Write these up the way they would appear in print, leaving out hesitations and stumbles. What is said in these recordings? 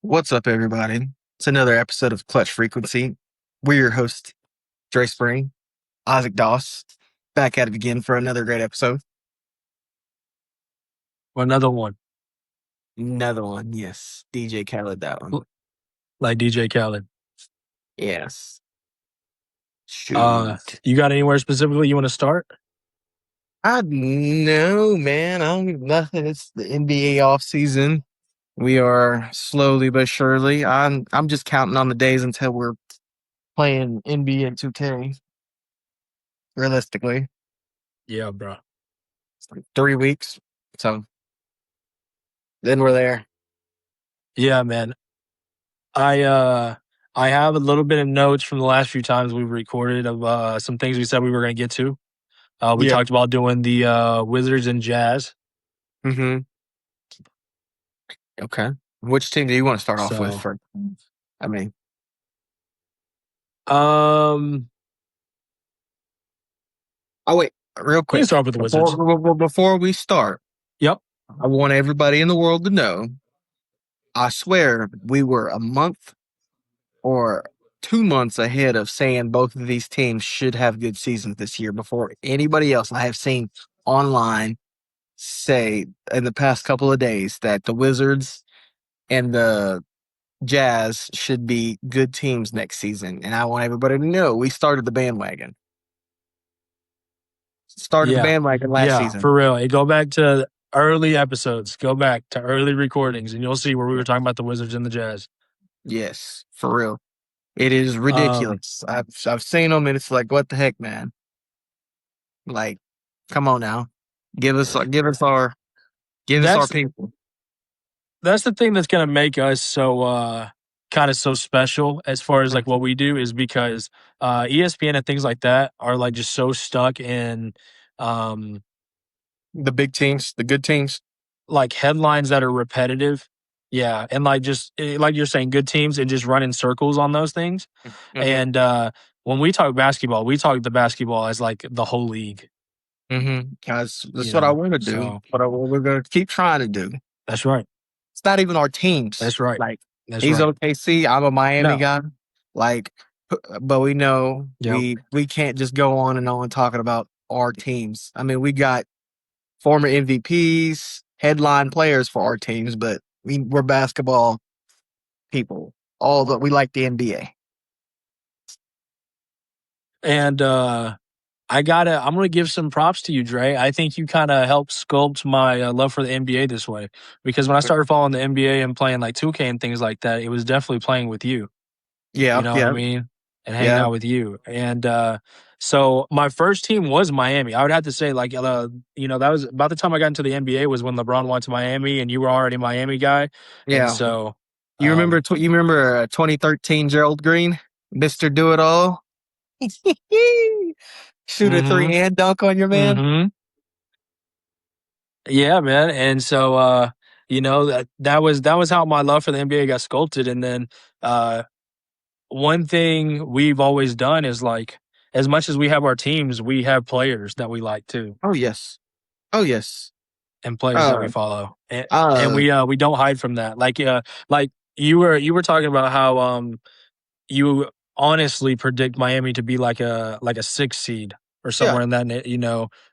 What's up, everybody? It's another episode of Clutch Frequency. We're your host, Dre Spring, Isaac Doss, back at it again for another great episode. Another one, Another one, yes. DJ Khaled, that one. like DJ Khaled. Yes. Shoot. You got anywhere specifically you want to start? I know, man. I don't nothing. It's the NBA off season. We are slowly but surely. I'm just counting on the days until we're playing NBA 2K. Realistically, Yeah, bro. it's like 3 weeks. So then we're there. Yeah, man. I uh I have a little bit of notes from the last few times we've recorded of some things we said we were going to get to. We Yeah. talked about doing the Wizards and Jazz. Mm-hmm. Okay. Which team do you want to start off with So, for? I mean, um, oh wait, real we can quick start with the Wizards. before we start, Yep. I want everybody in the world to know. I swear we were a month or 2 months ahead of saying both of these teams should have good seasons this year before anybody else I have seen online say in the past couple of days that the Wizards and the Jazz should be good teams next season. And I want everybody to know we started the bandwagon. Started the Yeah. bandwagon last Yeah, season. for real. Hey, go back to early episodes. Go back to early recordings and you'll see where we were talking about the Wizards and the Jazz. Yes, for real. It is Um, ridiculous. I've seen them and it's like, what the heck, man? Like, come on now, give us our that's people. that's the thing that's gonna make us so kind of so special as far as like what we do is because ESPN and things like that are like just so stuck in um The big teams, the good teams. like headlines that are repetitive. Yeah, and like just like you're saying, good teams and just run in circles on those things. Mm-hmm. And when we talk basketball, we talk the basketball as like the whole league. Mm-hmm. Guys, You that's what I know, want to do. so What we're going to keep trying to do. that's right. It's not even our teams. That's right. Like, That's he's right. OKC. I'm a Miami No. guy. Like, but we know Yep. we can't just go on and on talking about our teams. I mean, we got former MVPs, headline players for our teams, but we're basketball people. All that we like the NBA. And I'm gonna give some props to you, Dre. I think you kind of helped sculpt my love for the NBA this way because when I started following the NBA and playing like 2K and things like that, it was definitely playing with you. You Yeah, know what I yeah, mean? And hanging yeah, out with you. And so my first team was Miami. I would have to say, like, that was about the time I got into the NBA was when LeBron went to Miami, and you were already a Miami guy. And yeah. so, You remember? um, You remember 2013 Gerald Green, Mister Do It All, shoot a mm-hmm, three and dunk on your man. mm-hmm. Yeah, man. And so that was how my love for the NBA got sculpted. And then one thing we've always done is like as much as we have our teams, we have players that we like too Oh yes, oh yes. and players that we Uh, follow. And uh, we don't hide from that. Like you were talking about how you honestly predict Miami to be like a 6 seed or yeah, somewhere in that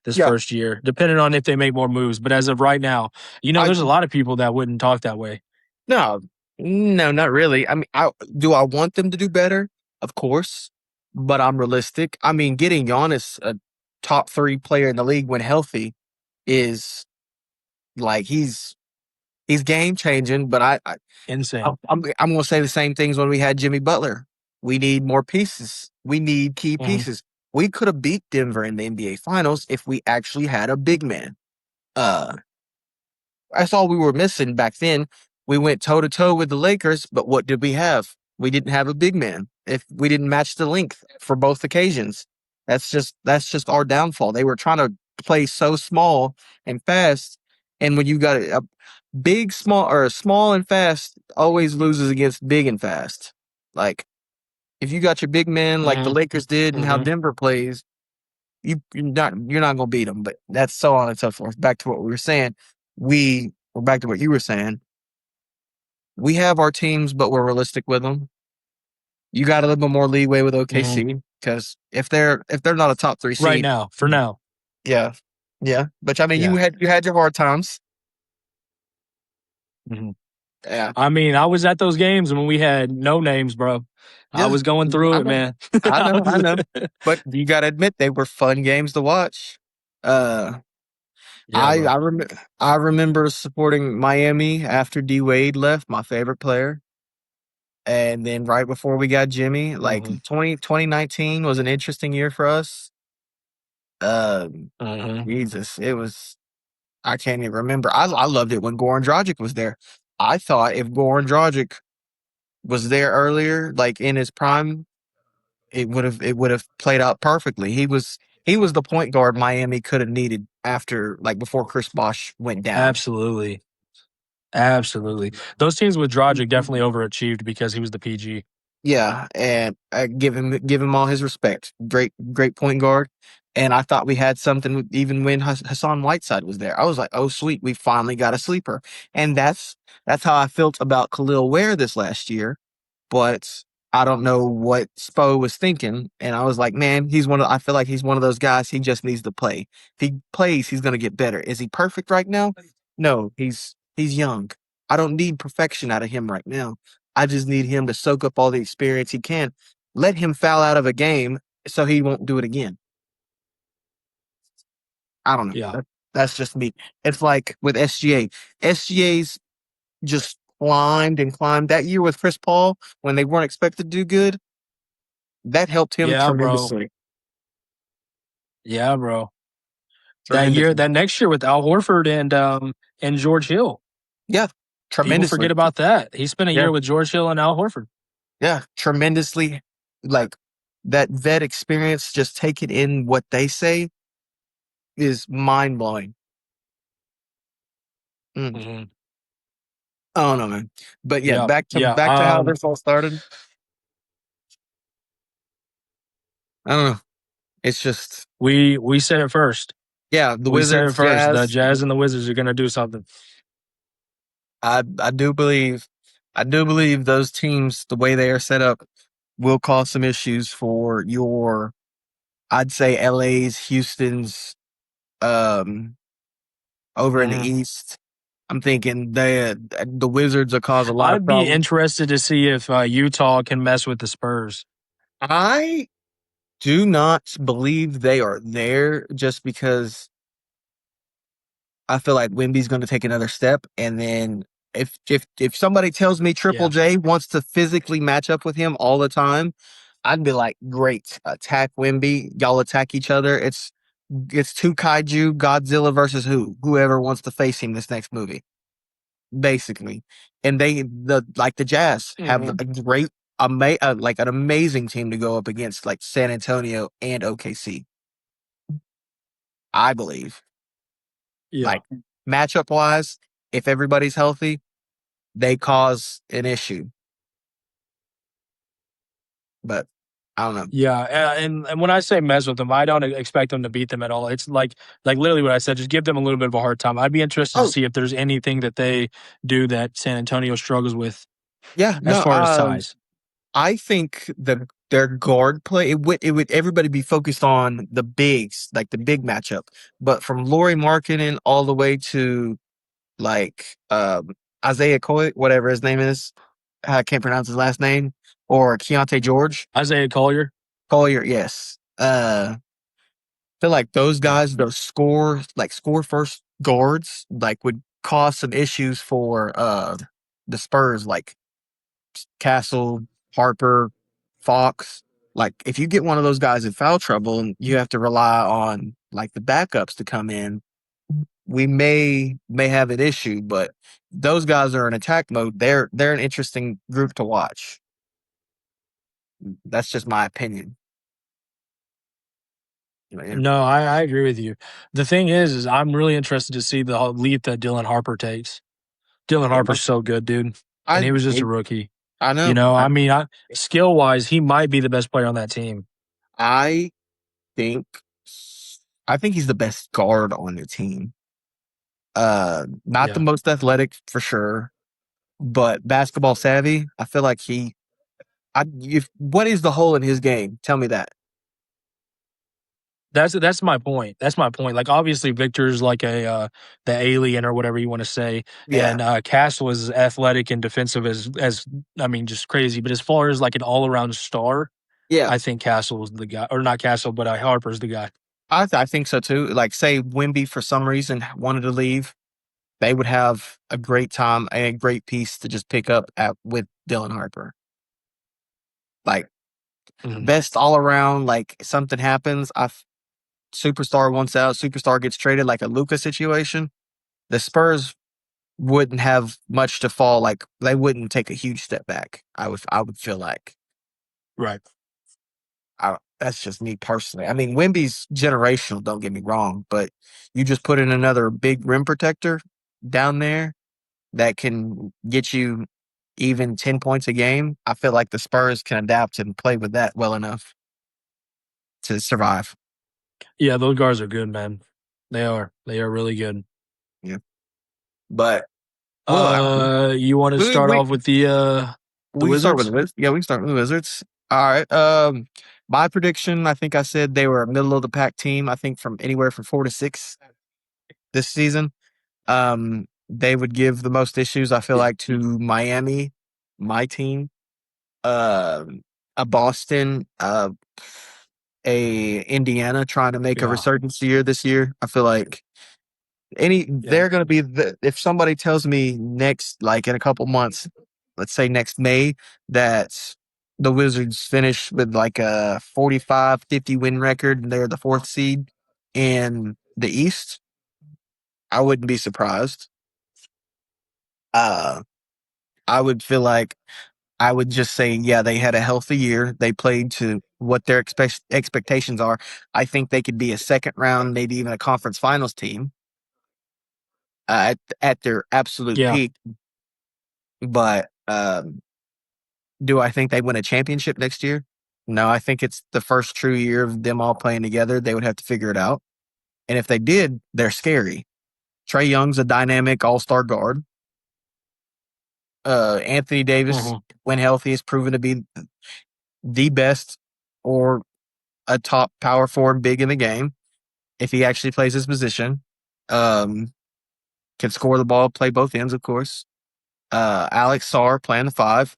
this yeah. first year, depending on if they make more moves. But as of right now, I there's a lot of people that wouldn't talk that way. no, no, not really. I mean, I want them to do better, of course, but I'm realistic. I mean, getting Giannis a top three player in the league when healthy is like he's game changing. But Insane. I'm gonna say the same things when we had Jimmy Butler. We need more pieces. We need key Mhm. pieces. We could have beat Denver in the NBA Finals if we actually had a big man. Uh, that's all we were missing back then. We went toe to toe with the Lakers, but what did we have? We didn't have a big man. If we didn't match the length for both occasions, that's just our downfall. They were trying to play so small and fast, and when you got a big, small, or a small and fast, always loses against big and fast. Like if you got your big man like the Mhm. Lakers did and how Mhm. Denver plays, you're not gonna beat them. But that's so on and so forth. Back to what we were saying. We're back to what you were saying. we have our teams, but we're realistic with them. You got a little bit more leeway with Mhm. OKC because if they're not a top three Right seed, now, for now. yeah, yeah. But I mean, you Yeah. had your hard times. Mhm. Yeah, I mean, I was at those games when we had no names, bro. I yeah. was going through I it, know, man. I I know, I was know. But you got to admit they were fun games to watch. Uh, Yeah, I bro. I rem- I remember supporting Miami after D Wade left, my favorite player. And then right before we got Jimmy, like Mhm. 2019 was an interesting year for us. Mhm. Jesus, it was. I can't even remember. I loved it when Goran Dragic was there. I thought if Goran Dragic was there earlier, like in his prime, it would have played out perfectly. He was the point guard Miami could have needed after like before Chris Bosh went down. Absolutely. Absolutely. Those teams with Dragic definitely overachieved because he was the PG. Yeah, and I give him all his respect. Great point guard. And I thought we had something even when Hassan Whiteside was there. I was like, oh sweet, we finally got a sleeper. And that's how I felt about Khalil Ware this last year. But I don't know what Spo was thinking. And I was like, man, I feel like he's one of those guys. He just needs to play. If he plays, he's gonna get better. Is he perfect right now? No, he's young. I don't need perfection out of him right now. I just need him to soak up all the experience he can. Let him foul out of a game so he won't do it again. I don't know. Yeah. That's just me. It's like with SGA. SGA's just climbed and climbed. That year with Chris Paul, when they weren't expected to do good, that helped him Yeah, bro. tremendously. Yeah, bro. Tremendously. That next year with Al Horford and George Hill. Yeah. People forget Tremendously. about that. He spent a Yeah. year with George Hill and Al Horford. Yeah. Tremendously. Like that vet experience, just taking in what they say is mind blowing. Mm. Mhm. I don't know, man. But yeah, Yeah. Yeah. back to how this all started. I don't know. It's just We said it first. yeah, the We said it Wizards, first. The Jazz. Jazz and the Wizards are gonna do something. I do believe those teams, the way they are set up, will cause some issues for your I'd say LA's, Houston's, um, over in the Mhm. East. I'm thinking the Wizards will cause a lot of I'd be problems. interested to see if Utah can mess with the Spurs. I do not believe they are there just because I feel like Wimby's going to take another step, and then if somebody tells me Triple Yeah. J wants to physically match up with him all the time, I'd be like, great, attack Wimby, y'all attack each other. It's two kaiju, Godzilla versus whoever wants to face him this next movie, basically. And the Jazz have a Mhm. great, like an amazing team to go up against, like San Antonio and OKC. I believe, Yeah. like matchup wise, if everybody's healthy, they cause an issue. But I don't know. Yeah, and when I say mess with them, I don't expect them to beat them at all. It's like literally what I said. Just give them a little bit of a hard time. I'd be interested to Oh see if there's anything that they do that San Antonio struggles with yeah, as no. far as size. I think their guard play it would everybody be focused on the bigs, like the big matchup. But from Laurie Markkinen all the way to like Isaiah Coy, whatever his name is, I can't pronounce his last name, or Keontae George Isaiah Collier. Collier. Yes, feel like those Yeah. guys, those score first guards, like would cause some issues for the Spurs, like Castle, Harper, Fox. Like if you get one of those guys in foul trouble and you have to rely on like the backups to come in, we may have an issue. But those guys are in attack mode. They're an interesting group to watch. That's just my opinion. Yeah. No, I agree with you. The thing is I'm really interested to see the leap that Dylan Harper takes. Dylan Yeah. Harper's so good, dude, and I he was just a rookie. I You know. know, I mean, skill wise, he might be the best player on that team. I think I think he's the best guard on the team. Not the Yeah. most athletic for sure, but basketball savvy. I feel like what is the hole in his game? Tell me that. That's my point. That's my point. Like obviously Victor's like a the alien or whatever you want to say, Yeah, and Castle is athletic and defensive as I mean just crazy. But as far as like an all around star, yeah. I think Castle is the guy, or not Castle, but Harper's the guy. I think so too. Like, say Wimby for some reason wanted to leave, they would have a great time and a great piece to just pick up at with Dylan Harper. Like Mhm. best all around. Like something happens, superstar wants out, superstar gets traded, like a Luca situation. The Spurs wouldn't have much to fall. Like they wouldn't take a huge step back. I would feel like. Right. That's just me personally. I mean, Wimby's generational. Don't get me wrong, but you just put in another big rim protector down there that can get you even 10 points a game. I feel like the Spurs can adapt and play with that well enough to survive. Yeah, those guards are good, man. They are. They are really good. Yeah, but well, You want to we start we off with the we can start with Wizards? the Wizards. Yeah, we can start with the Wizards. All right. My prediction. I think I said they were a middle of the pack team. I think from anywhere from 4 to 6 this season. They would give the most issues, I feel like, to Miami, my team, um, a Boston, a Indiana trying to make a Yeah. resurgence year this year. I feel like Yeah. they're going to be if somebody tells me next, like in a couple months, let's say next May, that the Wizards finish with like a 45, 50 win record and they're the fourth seed in the East, I wouldn't be surprised. Uh, I would feel like I would just say, yeah, they had a healthy year. They played to what their expectations are. I think they could be a second round, maybe even a conference finals team at their absolute Yeah. peak. But do I think they win a championship next year? No, I think it's the first true year of them all playing together. They would have to figure it out. And if they did, they're scary. Trey Young's a dynamic all star guard. Anthony Davis, Mhm. when healthy, has proven to be the best or a top power forward big in the game if he actually plays his position. Um, can score the ball, play both ends, of course. Alex Sarr playing the five.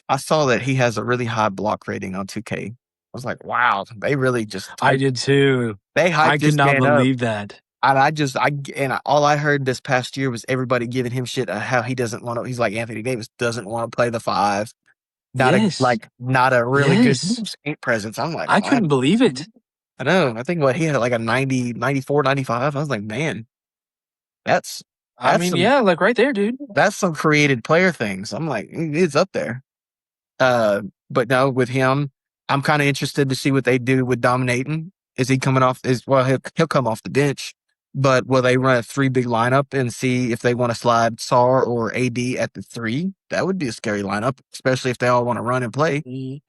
I saw that he has a really high block rating on 2K. I was like, wow, they really just I did too. they I hyped could this not man up. believe that. And all I heard this past year was everybody giving him shit how he doesn't want to. He's like Anthony Davis doesn't want to play the five. Yes. Not a really good Yes. skate presence. I'm like, I I couldn't believe it. know. I think what he had like a 90, 94, 95. I was like, man, that's I that's mean, some yeah, like right there, dude. that's some created player things. I'm like, it's up there. Uh, but no, with him, I'm kind of interested to see what they do with dominating. Is he coming off? Is well, he'll come off the bench, but will they run a three big lineup and see if they want to slide Sar or AD at the three? That would be a scary lineup, especially if they all want to run and play.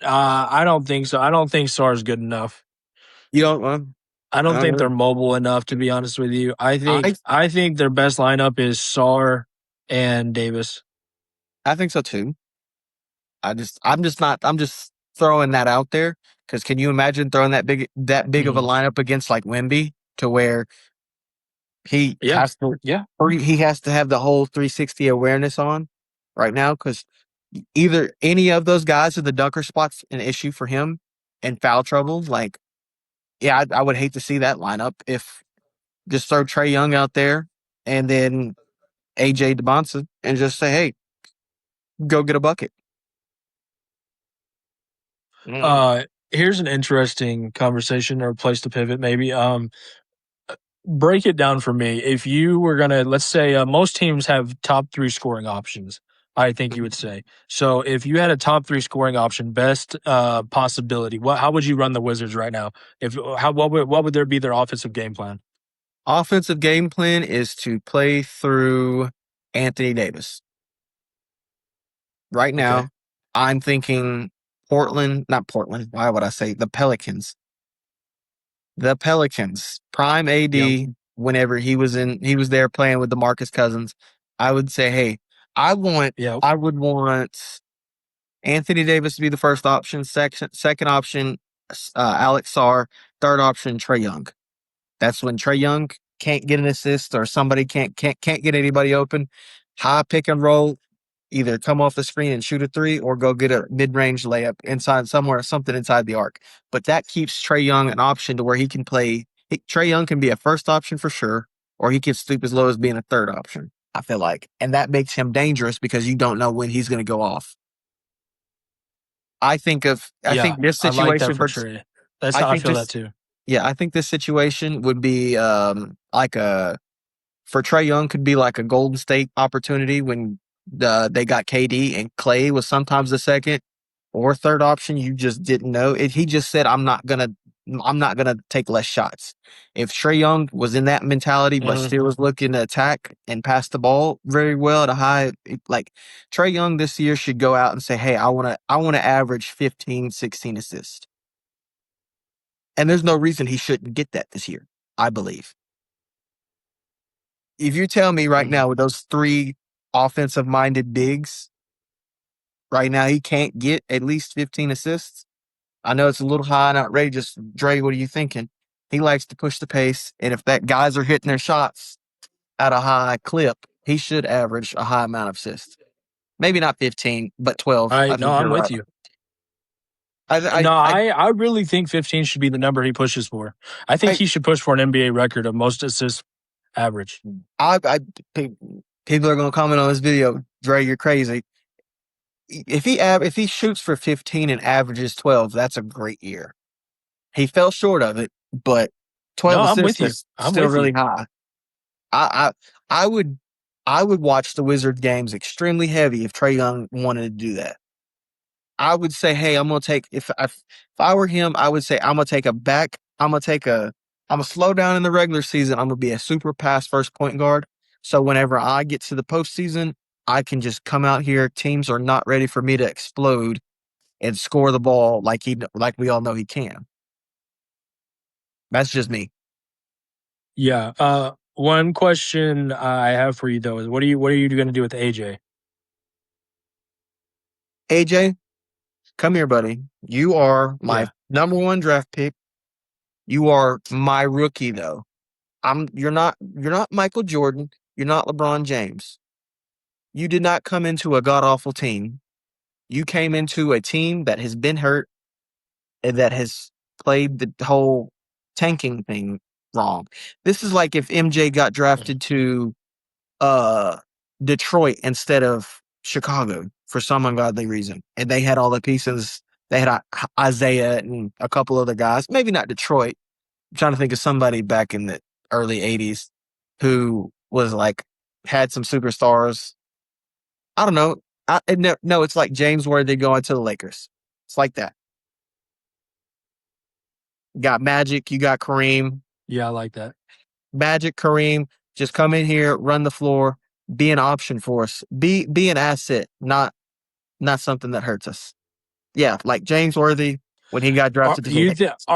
I don't think so. I don't think SAR's good enough. You don't. Well, I I don't don't think they're know. mobile enough to be honest with you. I I think I think their best lineup is SAR and Davis. I think so too. I'm just not. I'm just throwing that out there because can you imagine throwing that big of a Mhm. lineup against like Wemby to where he Yeah. has to Yeah. or he has to have the whole 360 awareness on right now because either any of those guys in the dunker spots an issue for him and foul trouble. Like, yeah, I would hate to see that lineup if just throw Trey Young out there and then AJ DeBonson and just say, hey, go get a bucket. Mm. Uh Here's an interesting conversation or place to pivot maybe. Break it down for me. If you were gonna, let's say, most teams have top three scoring options. I think you would say. So, if you had a top three scoring option, best possibility, how would you run the Wizards right now? If how what would there be their offensive game plan? Offensive game plan is to play through Anthony Davis. Right Okay. now, I'm thinking Portland, not Portland. Why would I say the Pelicans? The Pelicans, prime Yeah. AD, whenever he was there playing with DeMarcus Cousins, I would say, hey, Yeah. I would want Anthony Davis to be the first option. Second option, Alex Sarr. Third option, Trey Young. That's when Trey Young can't get an assist or somebody can't get anybody open. High pick and roll, either come off the screen and shoot a three or go get a mid range layup inside somewhere, something inside the arc. But that keeps Trey Young an option to where he can play. Trey Young can be a first option for sure, or he can stoop as low as being a third option. I feel like, and that makes him dangerous because you don't know when he's going to go off. I Yeah. think this I like that situation for for Trey. That's I how I think feel that this too. yeah I think this situation would be like a for Trey Young could be like a Golden State opportunity when they got KD and Clay was sometimes the second or third option. You just didn't know it. He just said, I'm not gonna take less shots." If Trey Young was in that mentality, but Mhm. still was looking to attack and pass the ball very well at a high, like Trey Young this year should go out and say, "Hey, I want to average 15, 16 assists." And there's no reason he shouldn't get that this year, I believe. If you tell me right Mhm. now with those three offensive minded bigs, right now he can't get at least 15 assists. I know it's a little high and outrageous. Dre, what are you thinking? He likes to push the pace, and if that guys are hitting their shots at a high clip, he should average a high amount of assists. Maybe not 15, but 12. I No, think you're I'm with right. you. No, I, I really think 15 should be the number he pushes for. I think I, he should push for an NBA record of most assists average. I pe- people are going to comment on this video. Dre, you're crazy. If he shoots for 15 and averages 12, that's a great year. He fell short of it, but No, 12 I'm with assists you. is I'm still with you. really high. I I I would I would watch the Wizard games extremely heavy if Trey Young wanted to do that. I would say, hey, I'm gonna take if I were him, I would say I'm gonna slow down in the regular season. I'm gonna be a super pass first point guard. So whenever I get to the postseason, I can just come out here. Teams are not ready for me to explode and score the ball like we all know he can. That's just me. Yeah. One question I have for you though is what are you going to do with AJ? AJ, come here, buddy. You are my Yeah. number one draft pick. You are my rookie, though. You're not Michael Jordan. You're not LeBron James. You did not come into a god awful team. You came into a team that has been hurt and that has played the whole tanking thing wrong. This is like if MJ got drafted to uh Detroit instead of Chicago for some ungodly reason. And they had all the pieces. They had Isaiah and a couple other guys. Maybe not Detroit. I'm trying to think of somebody back in the early '80s who was like had some superstars. I don't know. No, it's like James Worthy going to the Lakers. It's like that. You got Magic, you got Kareem. Yeah, I like that. Magic, Kareem, just come in here, run the floor, be an option for us. Be an asset, not something that hurts us. Yeah, like James Worthy when he got Are drafted to the you Lakers.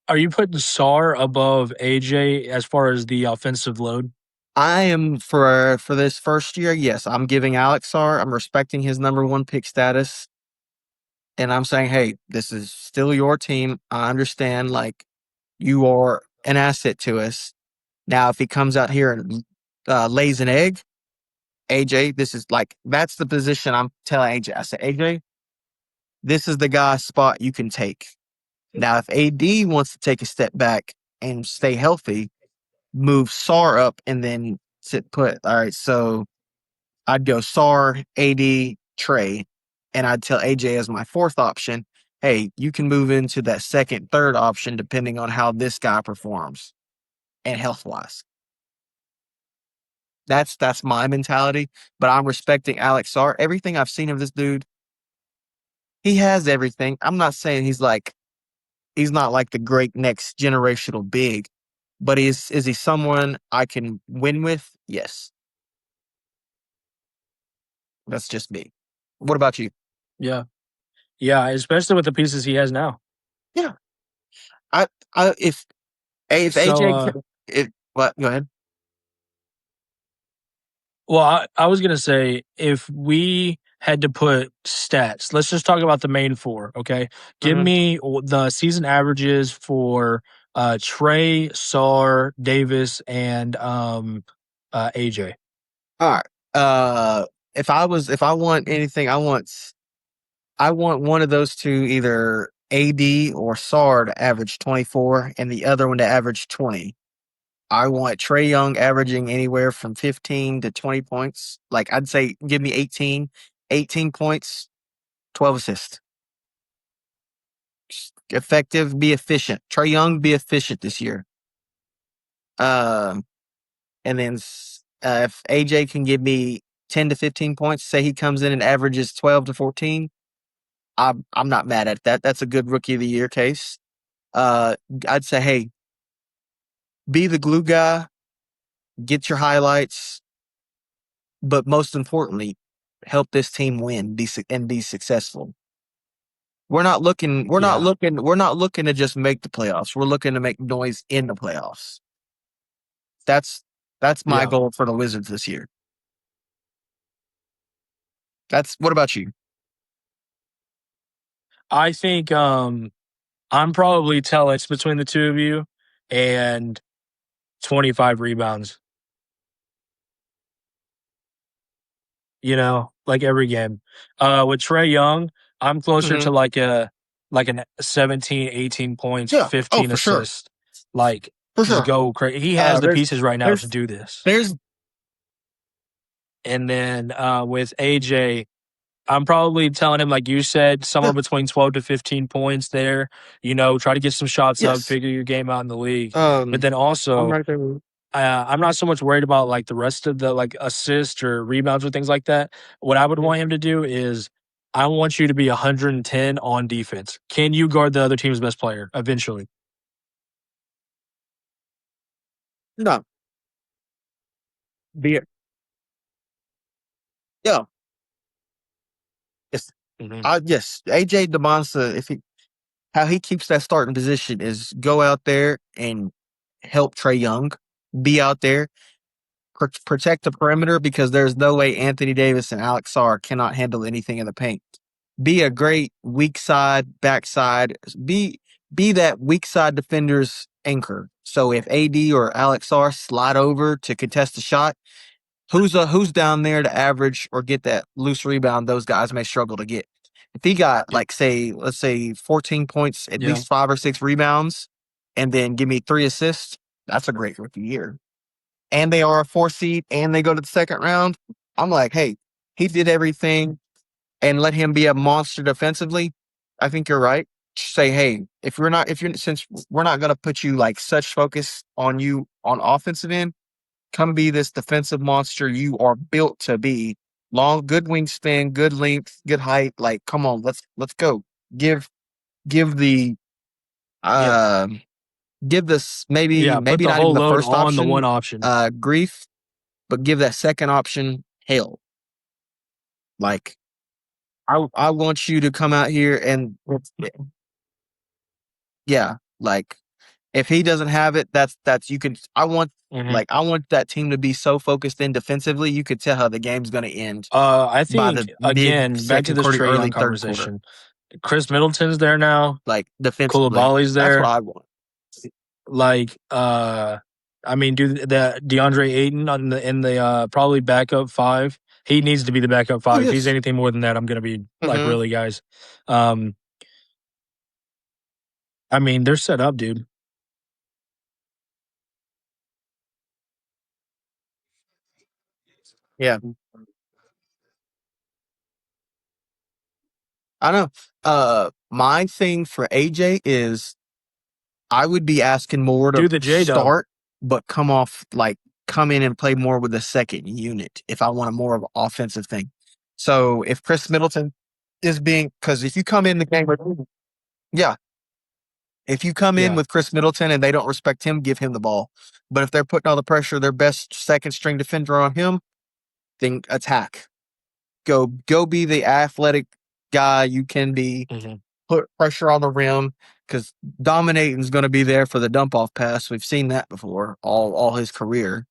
are you putting Sar above AJ as far as the offensive load? I am for this first year. Yes, I'm giving Alex Sarr. I'm respecting his number one pick status, and I'm saying, hey, this is still your team. I understand, like you are an asset to us. Now, if he comes out here and lays an egg, AJ, this is like that's the position I'm telling AJ. I said, AJ, this is the guy spot you can take. Now, if AD wants to take a step back and stay healthy, move Sar up and then sit put. All right, so I'd go Sar, AD, Trey, and I'd tell AJ as my fourth option, hey, you can move into that second, third option depending on how this guy performs and health wise. That's my mentality, but I'm respecting Alex Sar. Everything I've seen of this dude, he has everything. I'm not saying he's not like the great next generational big, but is he someone I can win with? Yes. That's just me. What about you? Yeah. Yeah, especially with the pieces he has now. Yeah. I I if So AJ if what go ahead. Well, I was gonna say if we had to put stats, let's just talk about the main four. Okay, give Hmm. me the season averages for Trey, Sar, Davis, and AJ. All right. Uh, if I want anything, I want one of those two, either AD or SAR, to average 24, and the other one to average 20. I want Trey Young averaging anywhere from 15 to 20 points. Like I'd say, give me 18 points, 12 assists. Effective, be efficient. Trey Young, be efficient this year. Um, and then if AJ can give me 10 to 15 points, say he comes in and averages 12 to 14, I'm not mad at that. That's a good rookie of the year case. Uh, I'd say, hey, be the glue guy, get your highlights, but most importantly, help this team win, and be successful. Yeah, We're not looking to just make the playoffs. We're looking to make noise in the playoffs. That's that's my yeah. goal for the Wizards this year. That's what about you? I think I'm probably telling it's between the two of you and 25 rebounds. Like every game. With Trey Young, I'm closer Hmm. to like an 17, 18 points, Yeah. Oh, 15 for sure. assists. Like For just sure. go crazy. He has the There's pieces right now to there's do this. there's And then with AJ, I'm probably telling him, like you said, somewhere yeah, between 12 to 15 points there. Try to get some shots up, yes. figure your game out in the league. But Um, then I'm also, right there. With I'm not so much worried about like the rest of the like assists or rebounds or things like that. What I would you. want him to do is I want you to be 110 on defense. Can you guard the other team's best player eventually? No, be it. Yeah. Yes. Hmm. Yes. AJ DeMonsa, if he how he keeps that starting position is go out there and help Trey Young, be out there, protect the perimeter because there's no way Anthony Davis and Alex Sarr cannot handle anything in the paint. Be a great weak side, backside. Be that weak side defender's anchor. So if AD or Alex Sarr slide over to contest the shot, who's down there to average or get that loose rebound? Those guys may struggle to get. If he got Yeah. like say let's say 14 points, at Yeah. least 5 or 6 rebounds, and then give me 3 assists, that's a great rookie year. And they are a 4 seed, and they go to the second round. I'm like, hey, he did everything, and let him be a monster defensively. I think you're right. Say, hey, if you're since we're not gonna put you like such focus on you on offensive end, come be this defensive monster you are built to be. Long, good wingspan, good length, good height. Like, come on, let's go. Give give the Yeah. um give this Yeah. Put maybe the not even whole the load first on the one option option. grief, but give that second option hell. Like I want you to come out here and yeah, like if he doesn't have it, that's you can. Hmm. I want that team to be so focused in defensively, you could tell how the game's going to end I by think the mid again, back to second this quarter, Trey early Young third quarter. conversation. Chris Middleton's there now. Like defensively, Koulibaly's that's what there. I want. Like, I mean, do the DeAndre Ayton on the in the probably backup five. He needs to be the backup Oh five. If he's yes. anything more than that, I'm gonna be like, Hmm. really, guys. Um, I mean, they're set up, dude. Yeah, I know. My thing for AJ is I would be asking more to Do the J Dub. start, but come in and play more with the second unit if I want a more of an offensive thing. So if Chris Middleton is being, because if you come in the game with, yeah, if you come in Yeah. with Chris Middleton and they don't respect him, give him the ball. But if they're putting all the pressure, their best second string defender on him, then attack. Go be the athletic guy you can be. Hmm. Put pressure on the rim because dominating's going to be there for the dump off pass. We've seen that before all his career.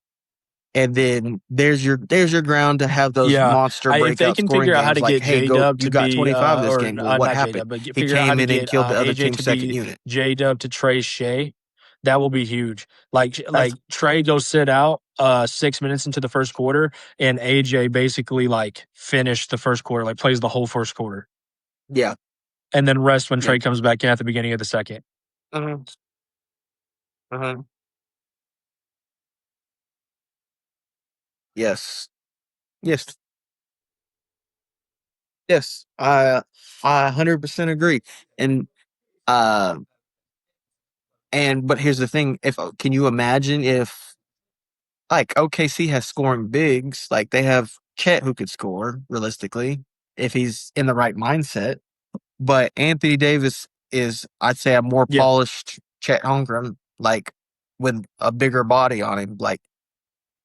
and then there's your ground to have those Yeah, monster if they breakout can scoring figure out how games. to Like, get hey, J go, Dub you to got be 25 this game. Well, what not J happened? Dub, but He figure out how came to in and get killed the other AJ team's to second be unit. J Dub to Trey Shea, that will be huge. That's Trey goes sit out 6 minutes into the first quarter, and AJ basically like finished the first quarter, like plays the whole first quarter, yeah, and then rest when yeah. Trey comes back in at the beginning of the second. Uh-huh. Uh-huh. Yes, yes, yes. I 100% agree. And uh, but here's the thing: if can you imagine if like OKC has scoring bigs, like they have Chet who could score realistically if he's in the right mindset. But Anthony Davis is, I'd say, a more Yeah. polished Chet Holmgren, like with a bigger body on him. Like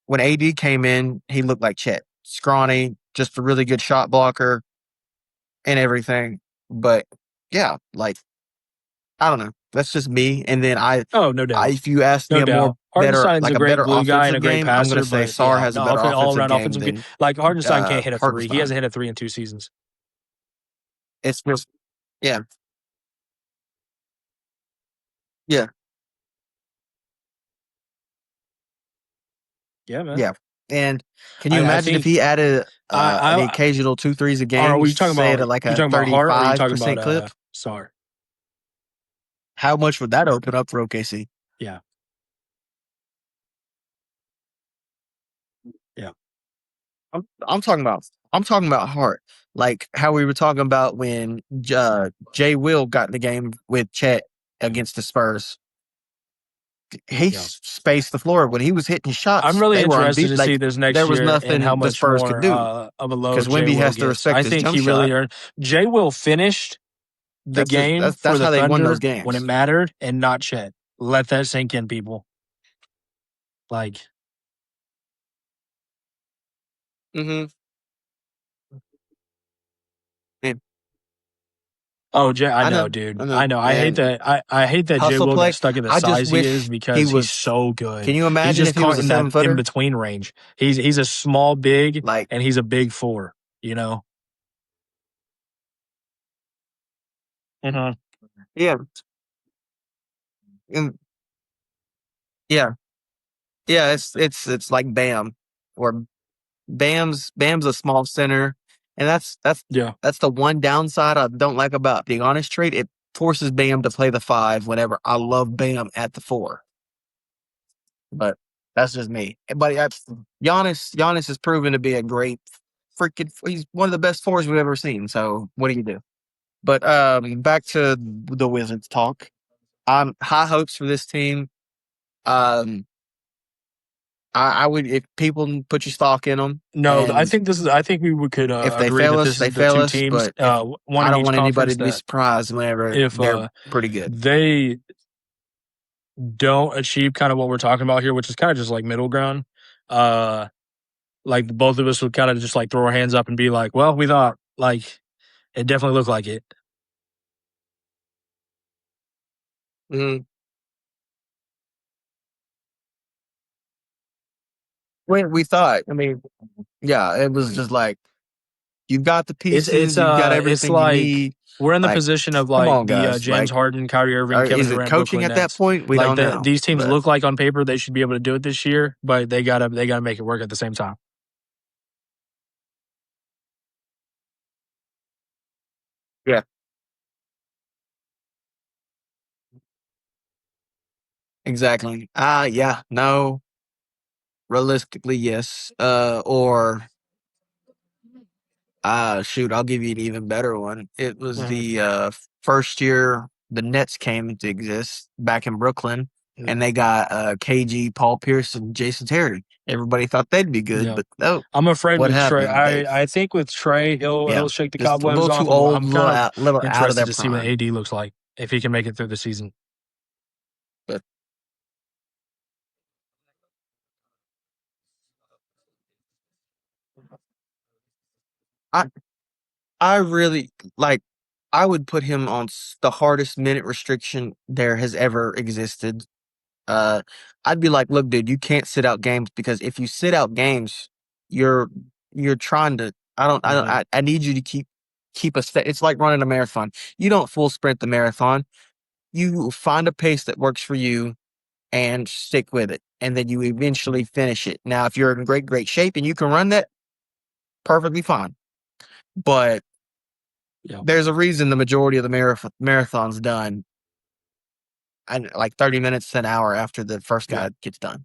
when AD came in, he looked like Chet, scrawny, just a really good shot blocker and everything. But yeah, like I don't know, that's just me. And then Oh, no doubt. if you ask me No a more doubt. better, Hartenstein's like a a great better glue guy and a offensive great game, I'm gonna passer, say but Sar yeah, has a no, better all offensive around game offensive good. than Like Hartenstein can't hit a three. He Hartenstein. hasn't hit a three in 2 seasons. It's just yeah, yeah. Yeah, man. Yeah. And can you I imagine if think he added the I occasional two threes a are game, we talking say at about like you a talking about Hart or are you talking about 35% clip? Sar? How much would that open up for OKC? Yeah, yeah, I'm talking about Hart. Like how we were talking about when Jay Will got in the game with Chet against the Spurs. He yeah. spaced the floor when he was hitting I'm shots. really They were interested unbeat. to see Like this there next was year and how nothing the much Spurs could more do of a load because Jay Wemby Will has to gets. respect I his think jump he really shot. earned. Jay Will finished the game for That's the how they won those Thunder when it games. mattered, and not Chet. Let that sink in, people. Like, Hmm. oh, Jay, I know, I dude. I know, know. and I hate that Jay hustle Will got play. stuck in the I just size he is wish he because he's was. so Can good. you He's imagine just if he was caught a in that 7 footer? in between range. He's a small big Like, and he's a big four. You know. Hmm. yeah, and yeah, yeah. It's like Bam, or Bam's a small center, and Yeah. that's the one downside I don't like about the honest trade. It forces Bam to play the five whenever I love Bam at the four, but that's just me. But Giannis has proven to be a great freaking. He's one of the best fours we've ever seen. So what do you do? But back to the Wizards talk. High hopes for this team. Um, I would, if people put your stock in them, No, I and think this is. I think we could if they agree fail that us, this they is the fail two us. teams, But if one I in don't each want anybody conference to be that surprised whenever if they're pretty good. they don't achieve kind of what we're talking about here, which is kind of just like middle ground, uh, like both of us would kind of just like throw our hands up and be like, "Well, we thought like it definitely looked like it." Mhm. We thought. I mean, yeah, it was just like you've got the pieces, you've got It's everything you like need. we're in the Like, position of come like on, the guys. James Like, Harden, Kyrie Irving, Kevin is it Durant, coaching Brooklyn at that Nets. point? We Like don't know. these teams But look like on paper they should be able to do it this year, but they gotta make it work at the same time. yeah, exactly. Yeah, no. Realistically, yes. Or shoot, I'll give you an even better one. It was Mhm. the first year the Nets came into exist back in Brooklyn, Yeah. and they got KG, Paul Pierce, and Jason Terry. Everybody thought they'd be good, Yeah. but no, I'm afraid what with Trey. happened? I think with Trey, Yeah, he'll shake the just a cobwebs little off. too old, I'm kind of little out of interested their to see what prime. AD looks like if he can make it through the season. But I, I really like. I would put him on the hardest minute restriction there has ever existed. Uh, I'd be like, look, dude, you can't sit out games because if you sit out games, you're you're trying to. Mhm. I need you to keep a set. It's like running a marathon. You don't full sprint the marathon. You find a pace that works for you and stick with it, and then you eventually finish it. Now, if you're in great shape and you can run that, perfectly fine. But Yeah. there's a reason the majority of the marathon's done and like 30 minutes to an hour after the first Yeah. guy gets done.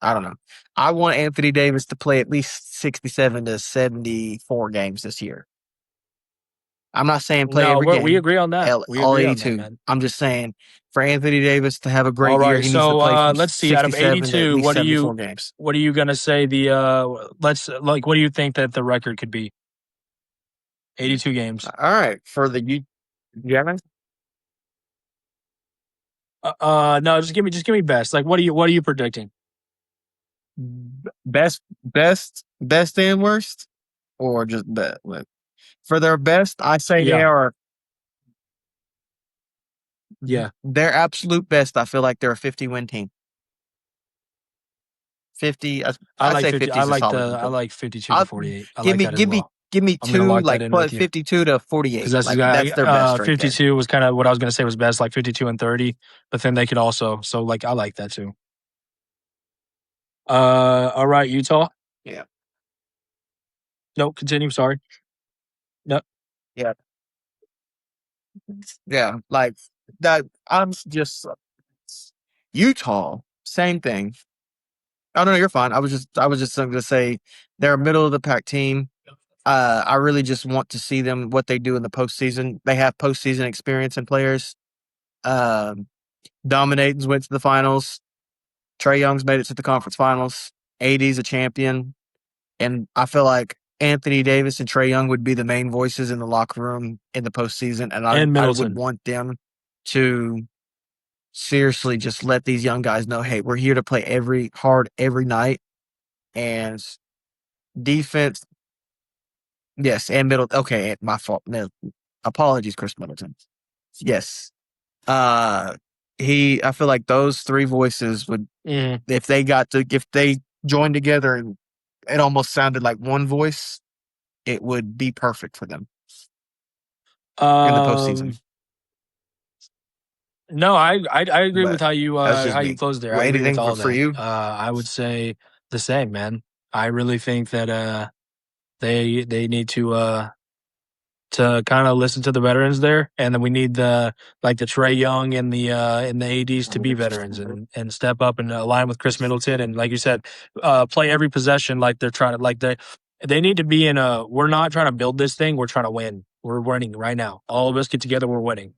I don't know. I want Anthony Davis to play at least 67 to 74 games this year. I'm not saying play No, every we game, agree on that. We all agree on that, 82. man. I'm just saying for Anthony Davis to have a All great year, right. he needs to So play from let's see. Out of 67 to at 82, least 74 games. what are you gonna say the let's like what do you think that the record could be? 82 games. All right. For the you No, just give me best. Like what are you predicting? best and worst, or just bet. For their best, I say they Yeah. are Yeah. their absolute best. I feel like they're a 50-win team. 50. I I'd like say 50. 50 is a solid I number. like 52 to I'll 48. I like that as give me well. give me I'm gonna two lock that like in with you 52 to because 48. that's the Like guy. that's their best right there. 52 was kind of what I was gonna say was best, like 52 and 30. But then they could also so like I like that too. All right, Utah. Yeah. No, continue. Sorry. No. Yeah. Yeah. Like that. Just Utah. Same thing. Oh no, you're fine. I was just going to say they're a middle of the pack team. I really just want to see them what they do in the postseason. They have postseason experience in players. Um, Dominators went to the finals. Trey Young's made it to the conference finals. AD's a champion, and I feel like Anthony Davis and Trey Young would be the main voices in the locker room in the postseason, and And I would Middleton. want them to seriously just let these young guys know, hey, we're here to play every night, and defense. Yes, and middle. Okay, my fault. No, apologies, Chris Middleton. Yes, uh, he. I feel like those three voices would, Mhm. if they joined together and it almost sounded like one voice, it would be perfect for them in the postseason. Um. No, I agree with But that's just how you me. closed there. I Well, agree with anything all for that. you? I would say the same, man. I really think that they need to kind of listen to the veterans there, and then we need the like the Trey Young and the ads to be veterans and step up and align with Chris Middleton and like you said, play every possession like they're trying to like they need to be in a we're not trying to build this thing, we're trying to win. We're winning right now. All of us get together, we're winning.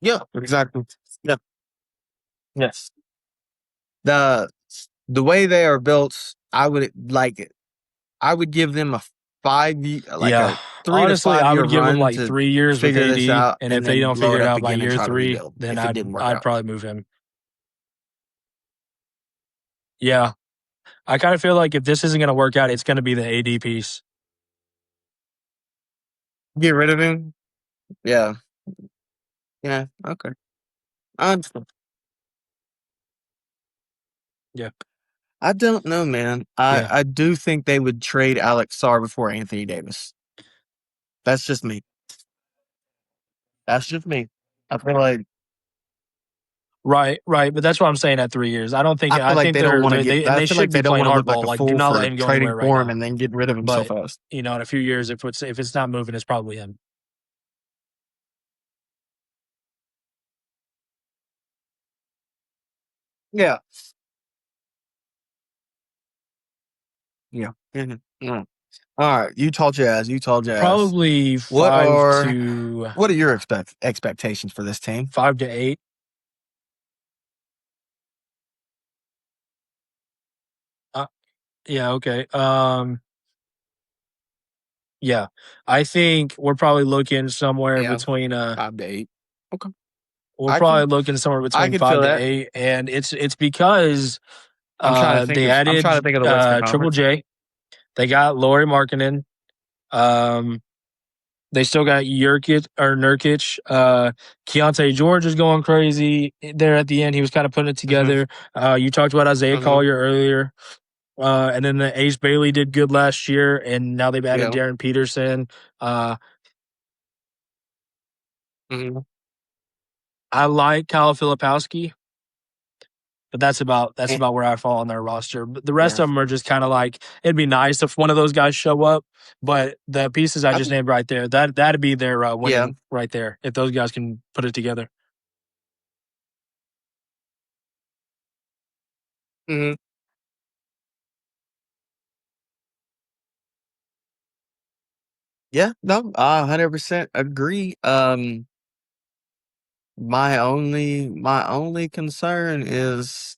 Yeah, exactly. Yeah, yes. The the way they are built, I would give them a like Yeah. a three to Honestly, five I year would give him run like to 3 years with figure this AD, out, and if and they then don't blow figure it it up out by again and year try to 3, rebuild then if it didn't work I'd out. probably move him. Yeah. I kind of feel like if this isn't going to work out, it's going to be the AD piece. Get rid of him. Yeah, yeah, okay. I'm, Yeah. I don't know, man. Yeah. I do think they would trade Alex Sarr before Anthony Davis. That's just me. That's just me. I feel like Right, right, but that's what I'm saying at 3 years. I feel I like think they don't want to get. and I they feel like should they be don't playing want to look like hardball. a Like, do fool not let for him go trading anywhere right for him now. and then getting rid of him so But, fast. you know, in a few years, if it's not moving, it's probably him. Yeah, yeah. Mhm. Mm. All right, Utah Jazz. Utah Jazz. Probably What 5 are to what are your expectations for this team? 5 to 8. Uh, yeah, okay. Yeah. I think Yeah, 5 to 8. Okay, we're I probably can looking somewhere I between can 5 feel to that. 8, and it's because I'm trying to think they of added the Western Triple Conference. J. They got Laurie Markkinen. Um, they still got Nurkic. Keontae George is going crazy there at the end. He was kind of putting it Hmm. together. You talked about Isaiah Hmm. Collier earlier. And then the Ace Bailey did good last year, and now they've added Yeah. Darren Peterson. Uh, Hmm. I like Kyle Filipowski, but that's about where I fall on their roster. But the rest Yeah. of them are just kind of like it'd be nice if one of those guys show up, but the pieces I I just think, named right there that'd be their yeah. winning right there if those guys can put it together. Hmm. Yeah. No, I 100% agree. My only concern is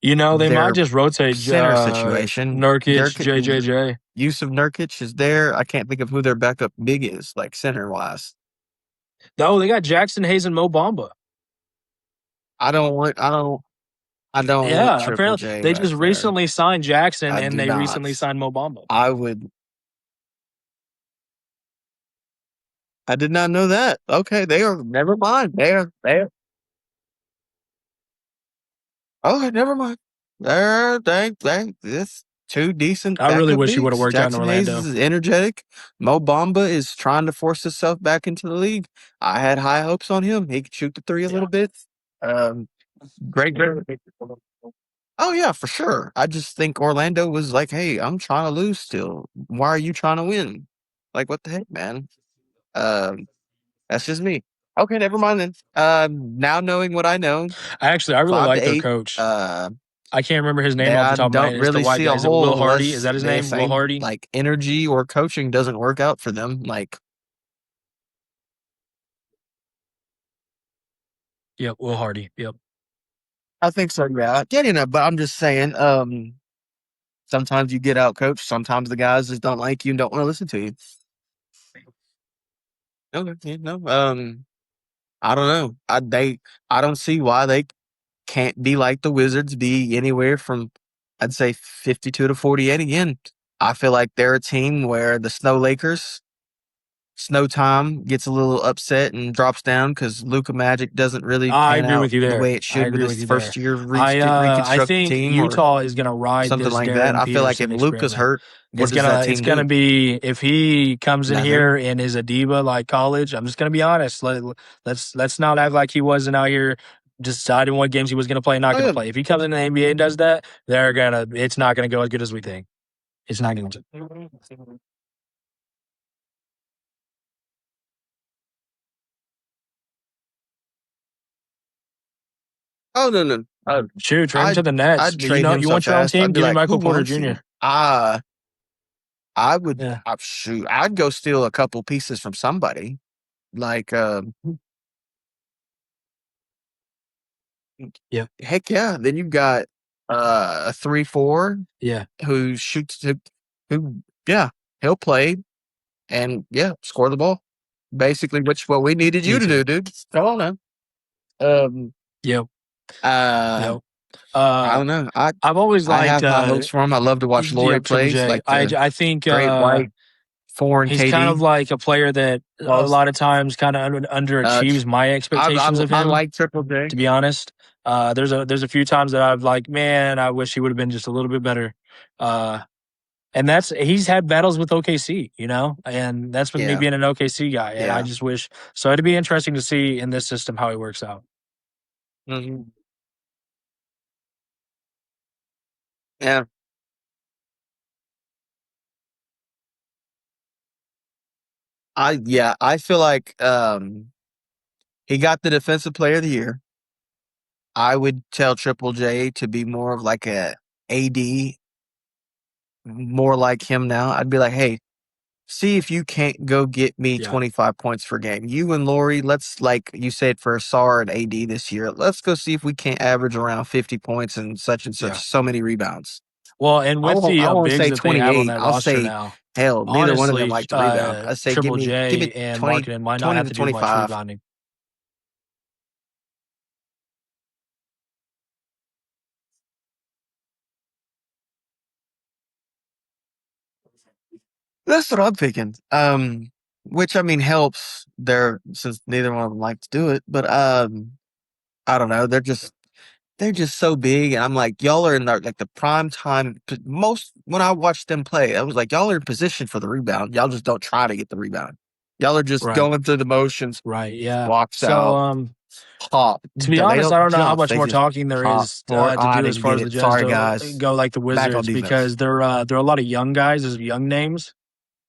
You know, they might their just rotate center situation. Nurkic, Dirk, JJJ. use of Nurkic is there. I can't think of who their backup big is, like center wise. No, they got Jackson Hayes and Mo Bamba. I don't want Yeah, Triple apparently J they back just there. recently signed Jackson I and do they recently not. signed Mo Bamba. I would. I did not know that. Okay, they are. Never mind. They are. They are. Okay, never mind. They. This two decent I really backup wish he would have bigs. worked out in Jackson Hayes Orlando. is energetic. Mo Bamba is trying to force himself back into the league. I had high hopes on him. He could shoot the three a little bit. Um, great. Oh yeah, for sure. I just think Orlando was like, "Hey, I'm trying to lose still. Why are you trying to win? Like, what the heck, man?" Um, that's just me. Okay, never mind then. Now knowing what I know, I really 5 to like their 8. coach. I can't remember his name That off the I top of my don't head. It's the really white see guy. a Is it Will hole Hardy? Is unless that his the name? Will same Hardy? like energy or coaching doesn't work out for them. Like, Yep, Will Hardy. Yep. I think so. Yeah, but I'm just saying. Sometimes you get out coached. Sometimes the guys just don't like you and don't want to listen to you. Okay, yeah, no. I don't know. I don't see why they can't be like the Wizards, be anywhere from I'd say 52 to 48 again. I feel like they're a team where the Snow Lakers, Snow Time gets a little upset and drops down because Luka Magic doesn't really I pan agree out with you the there. way it I should with agree his with you first there. year I reconstructed think team or Utah is gonna ride something this like that. Darren I feel like if Peterson Luka's experiment. hurt, what does that It's team gonna do? be if he comes in Nothing. here and is a diva like college. I'm just gonna be honest. Let's not act like he wasn't out here deciding what games he was gonna play and not Oh gonna yeah. play. If he comes in the NBA and does that, it's not gonna go as good as we think. It's not going to. Oh no no. Shoot, trade him to I'd the Nets. I'd You trade know, him you so want your own fast. team? I'd be Give me like, who Michael Porter wants you? Jr. I would. Yeah, Shoot. I'd go steal a couple pieces from somebody. Like, yeah, heck yeah. Then you've got a 3-4 yeah, who shoots who yeah, he'll play and yeah, score the ball. Basically, which what we needed me you to too. do, dude. Come on now. Um Yep, uh yep. I Uh, don't know. I I've always I liked have high hopes for him. I love to watch Laurie yep, Triple plays, J. like the I think great white foreign he's kind of KD. like a player that a Loves lot of times kind of uh underachieves my expectations of I him. like Triple J. To be honest, there's a few times that I've like, man, I wish he would have been just a little bit better. Uh, And he's had battles with OKC, you know, and that's with me Yeah, being an OKC guy. And I yeah. just wish so it'd be interesting to see in this system how he works out. Mhm. Yeah. I feel like he got the defensive player of the year. I would tell Triple J to be more of like a AD, more like him now. I'd be like, hey, see if you can't go get me Yeah, 25 points per game. You and Lori, let's like you said for SAR and AD this year, let's go see if we can't average around 50 points and such, yeah. so many rebounds. Well, and with the I won't bigs say that they have on 28. that I'll roster say now, hell, neither one of them honestly, like to rebound. I say Triple give me J and 20, Marketing might not 20 have to to do much 25. rebounding. That's what I'm thinking. Which I mean helps there since neither one of them like to do it. But I don't know. They're just so big, and I'm like, y'all are in like the prime time. Most when I watched them play, I was like, y'all are in position for the rebound. Y'all just don't try to get the rebound. Y'all are just Right. going through the motions, Right. Yeah. walks So, out, pop. to be They honest, I don't don't know how jump. much They more just talking there pop. is Or to I do as didn't far get as the it. Jazz Sorry, guys. go like the Back on Wizards defense. because there are a lot of young guys as young names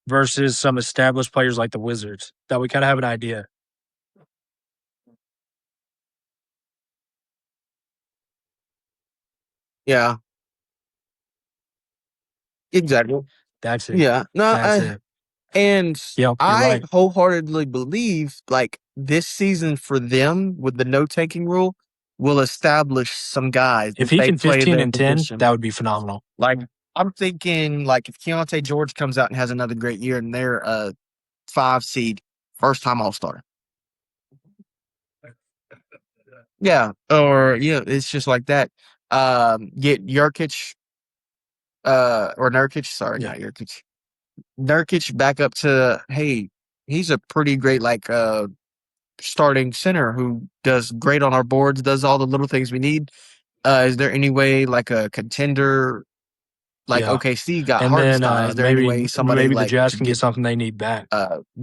versus some established players like the Wizards that we kind of have an idea. Yeah, exactly. That's it. Yeah, no, That's it. and Yep, you're I right. wholeheartedly believe like this season for them with the no tanking rule will establish some guys If if he they can play 15 their and 10, position. that would be phenomenal. Like I'm thinking like if Keontae George comes out and has another great year and they're a 5 seed, first time All Star. Yeah, or yeah, it's just like that. Get Jurkic, or Nurkic, sorry, Yeah. not Jurkic. Nurkic back up to hey, he's a pretty great like starting center who does great on our boards, does all the little things we need. Is there any way like a contender like Yeah. OKC got And then Hartenstein? Is there any maybe way somebody maybe the like Jazz could can get something they need back.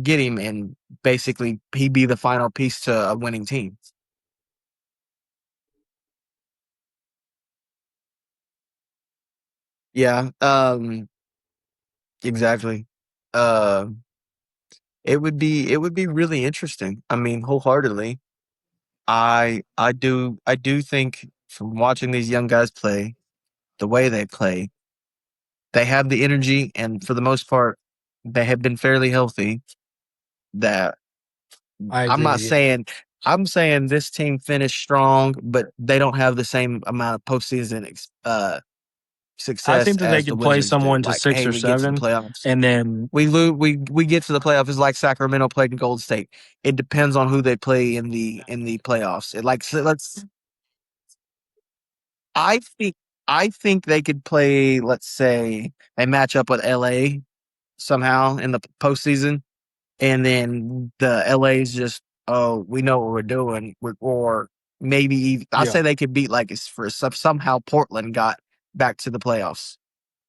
get him and basically he be the final piece to a winning team? Yeah, exactly. Uh, it would be really interesting. I mean, wholeheartedly. I do think from watching these young guys play, the way they play, they have the energy, and for the most part, they have been fairly healthy. That I I'm agree not with you. saying I'm saying this team finished strong, but they don't have the same amount of postseason I success think that they as the could play Wizards do. someone to Like, 6 hey, or we get to the 7 playoffs. and then We get to the playoffs. It's like Sacramento played in Golden State. It depends on who they play in the playoffs. It like so let's I think I think they could play. Let's say they match up with LA somehow in the postseason, and then the LA's just oh we know what we're doing, or maybe I yeah. say they could beat like it's for somehow Portland got back to the playoffs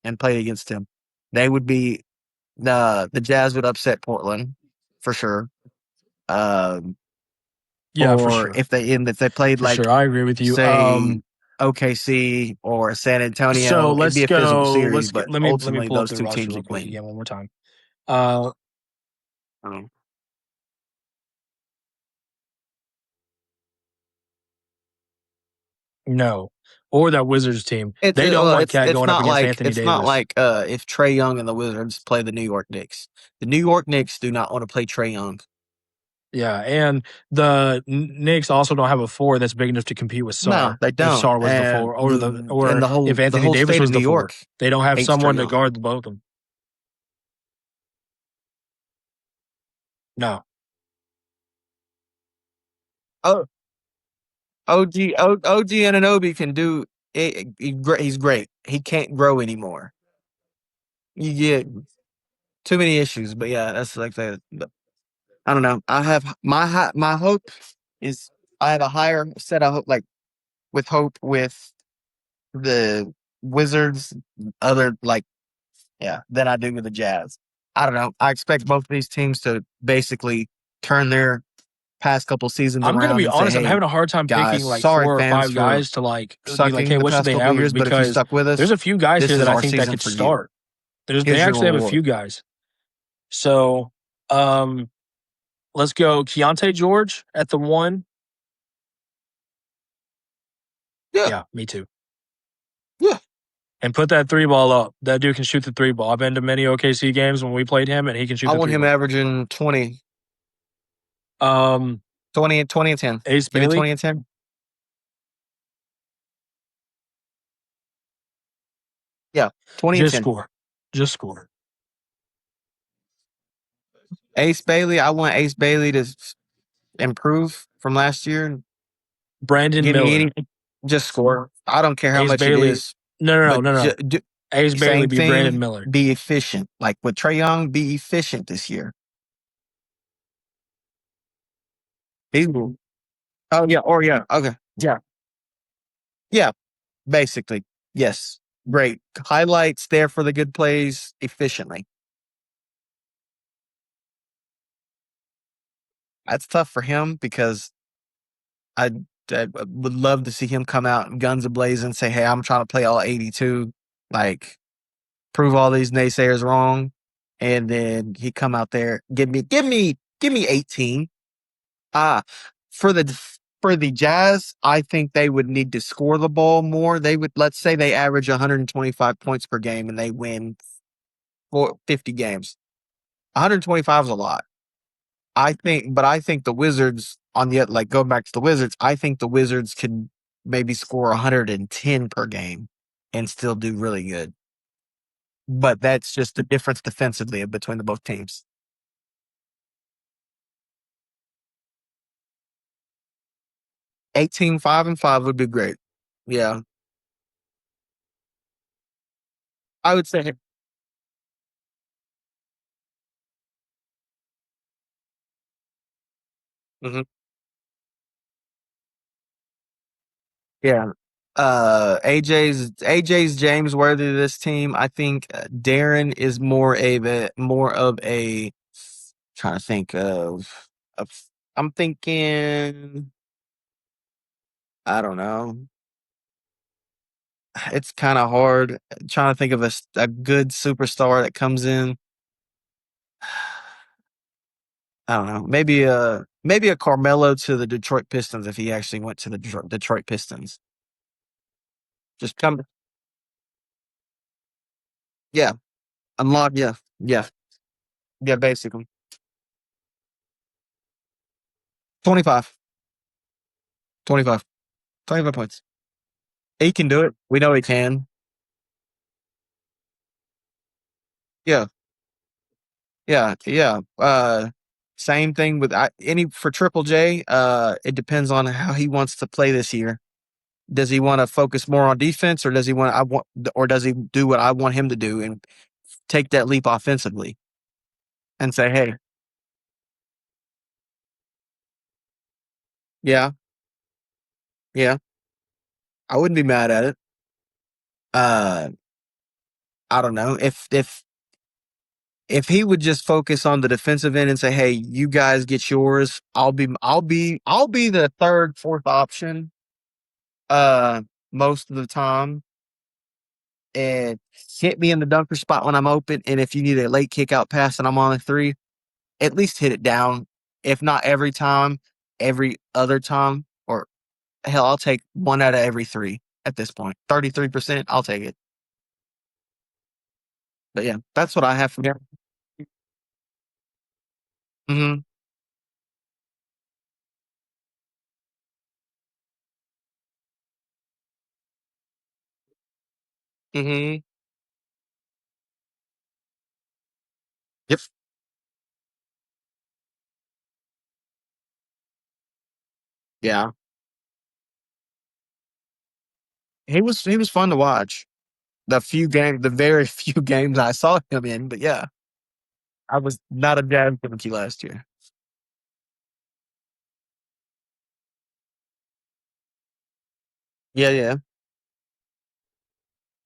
and played against him. They would be the Jazz would upset Portland for sure. Um, Yeah, for or sure. if they played For sure. like I agree with you. say OKC or San So Antonio, it'd be let's a physical go. series, but Let me ultimately pull up those the two roster teams real would quick win. again one more time. Uh, Um, no, or that Wizards team. It's They don't well, want Cat going up against Anthony it's not Davis. like if Trey Young and the Wizards play the New York Knicks. The New York Knicks do not want to play Trey Young. Yeah, and the Knicks also don't have a four that's big enough to compete with No, Sar. they If don't. Sar was the four, And or if the Anthony whole Davis state of was New the four, York they don't have hates Trey someone to Young. guard both of them. No, Oh, OG Ananobi can do it. He's great. He can't grow anymore. You get too many issues, but yeah, that's like that. But I don't know. I have my hope is I have a higher set of hope, like with hope with the Wizards, other like yeah, than I do with the Jazz. I don't know. I expect both of these teams to basically turn their past couple seasons I'm gonna around be and say, honest. I'm "Hey, having a hard time guys, picking like sorry 4 or 5 fans for guys to like be like, hey, sucking the what should past they couple of average? years, but if you Because stuck with there's us, a few guys this here is that I our think that season could for you. start. They Here's your actually have a reward." few guys. So, um, let's go. Keontae George at the one. Yeah, Yeah, me too. yeah. And put that three ball up. That dude can shoot the three ball. I've been to many OKC games when we played him, and he can shoot I the want three him ball. averaging 20, Um, 20 and 10. Ace Give me Bailey, 20 and 10. Yeah, 20 and just 10. score, just score. Ace Bailey, I want Ace Bailey to improve from last year. Brandon Give me Miller, 80. Just score. I don't care how Ace much it Bailey. is, No, no, no, but no, no. Ace Bailey Same be Brandon thing. Miller. Be efficient. Like with Trae Young, be efficient this year. He will. Oh yeah. Or yeah. Okay. Yeah. Yeah. Basically. Yes. Great. Highlights there for the good plays efficiently. That's tough for him because I, I would love to see him come out guns ablazing and say, "Hey, I'm trying to play all 82, like prove all these naysayers wrong," and then he come out there, give me 18. Ah, for the for the Jazz, I think they would need to score the ball more. They would, let's say they average 125 points per game and they win 50 games. 125 is a lot. I think the Wizards on the like go back to the Wizards. I think the Wizards could maybe score 110 per game and still do really good. But that's just the difference defensively between the both teams. 18, 5-5 would be great. Yeah, I would say. Mhm. Yeah. AJ's James Worthy of this team. I think Darren is more of a trying to think of I'm thinking I don't know. It's kind of hard trying to think of a good superstar that comes in. I don't know. Maybe a Carmelo to the Detroit Pistons if he actually went to the Detroit Pistons. Just come, yeah, unlock, yeah, yeah, yeah. Basically, 25, 25, 25 points. He can do it. We know he can. Yeah, yeah, yeah. Same thing with any for Triple J. It depends on how he wants to play this year. Does he want to focus more on defense, or does he want I want, or does he do what I want him to do and take that leap offensively and say, hey, yeah, yeah, I wouldn't be mad at it. Uh, I don't know if he would just focus on the defensive end and say, "Hey, you guys get yours. I'll be the third, fourth option most of the time and hit me in the dunker spot when I'm open. And if you need a late kick out pass and I'm on a three, at least hit it down. If not every time, every other time, or hell, I'll take one out of every three at this point. 33%, I'll take it. But yeah, that's what I have from here. Mm-hmm. Mm-hmm. Yep. Yeah. He was fun to watch. The very few games I saw him in, but yeah, I was not a Jazz junkie last year. Yeah, yeah,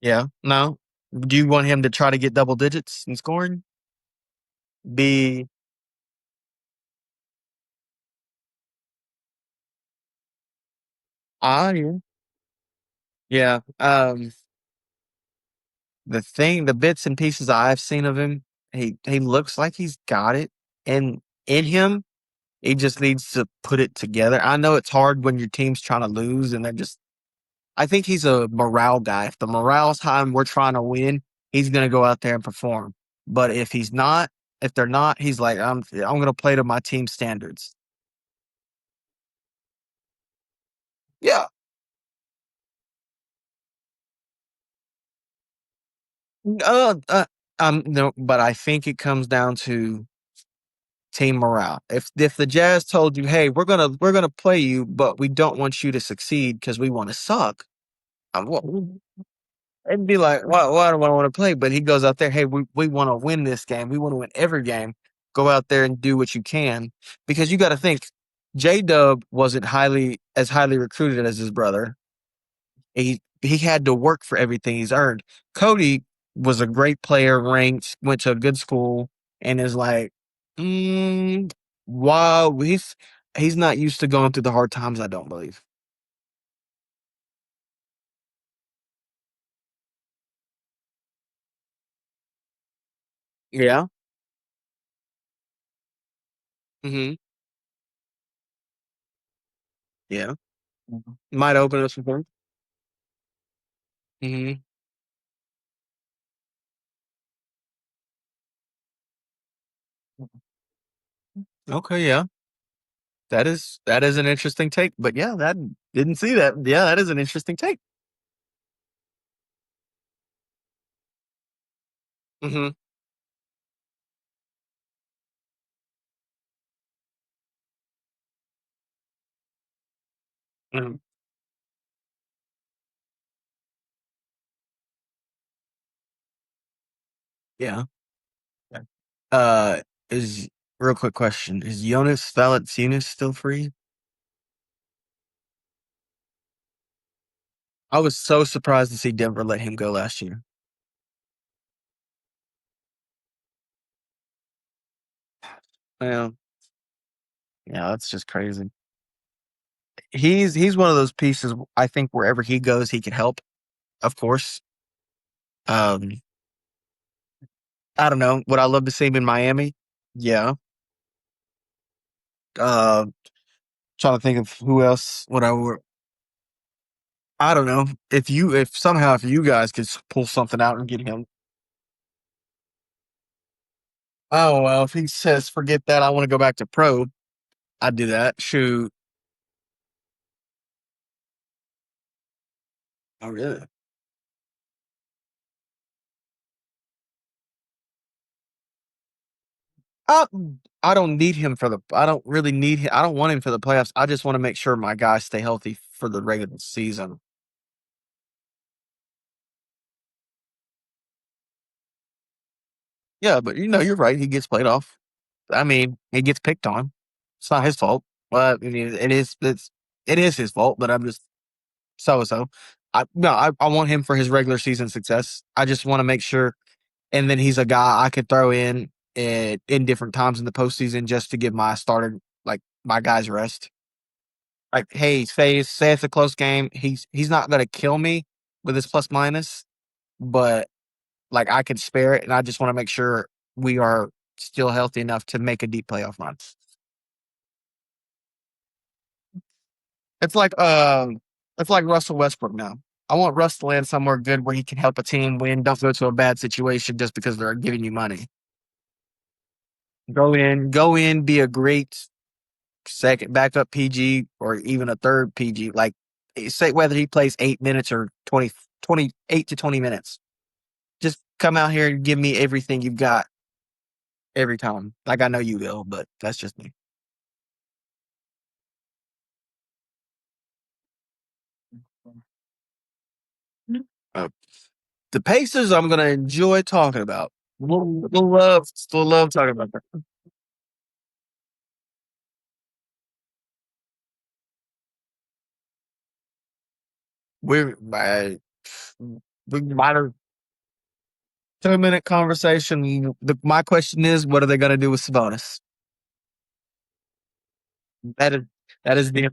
yeah. No, do you want him to try to get double digits in scoring? Be yeah, yeah. The bits and pieces I've seen of him, he looks like he's got it, and in him, he just needs to put it together. I know it's hard when your team's trying to lose, and they're just I think he's a morale guy. If the morale's high and we're trying to win, he's going to go out there and perform. But if they're not, he's like, I'm going to play to my team standards. Yeah. Uh, uh, no, but I think it comes down to team morale. If the Jazz told you, hey, we're gonna play you, but we don't want you to succeed because we want to suck. Well, It'd be like, why do I want to play? But he goes out there, hey, we want to win this game. We want to win every game. Go out there and do what you can. Because you got to think, J Dub wasn't highly recruited as his brother. He had to work for everything he's earned. Cody was a great player, ranked, went to a good school, and is like, mm, wow, he's not used to going through the hard times, I don't believe. Yeah. Hmm. Yeah. Might open us some things. Hmm. Okay, yeah. That is an interesting take. But yeah, that didn't see that. Yeah, that is an interesting take. Hmm. Hmm. Yeah. Yeah. Uh is real quick question. Is Jonas Valanciunas still free? I was so surprised to see Denver let him go last year. Yeah. Yeah, that's just crazy. He's one of those pieces I think wherever he goes he can help, of course. Um I don't know. Would I love to see him in Miami? Yeah. Uh trying to think of who else would I don't know. If you guys could pull something out and get him. Oh well, if he says forget that, I want to go back to pro, I'd do that. Shoot. Oh really? I I don't need him for the. I don't really need him. I don't want him for the playoffs. I just want to make sure my guys stay healthy for the regular season. Yeah, but you're right. He gets played off. I mean, he gets picked on. It's not his fault. Well, I mean, it is his fault. But I'm just so. I want him for his regular season success. I just want to make sure. And then he's a guy I could throw in different times in the postseason just to give my starter like my guys rest. Like, hey, say it's a close game. He's not gonna kill me with his plus minus, but like I could spare it, and I just want to make sure we are still healthy enough to make a deep playoff run. It's like it's like Russell Westbrook now. I want Russ to land somewhere good where he can help a team win. Don't go to a bad situation just because they're giving you money. Go in, be a great second backup PG or even a third PG. Like say whether he plays 8 minutes or 28 to 20 minutes. Just come out here and give me everything you've got every time. Like I know you will, but that's just me. Uh, the Pacers, I'm gonna enjoy talking about. We'll love talking about that. We're we might have 2 minute conversation. My question is, what are they gonna do with Sabonis? That is that is the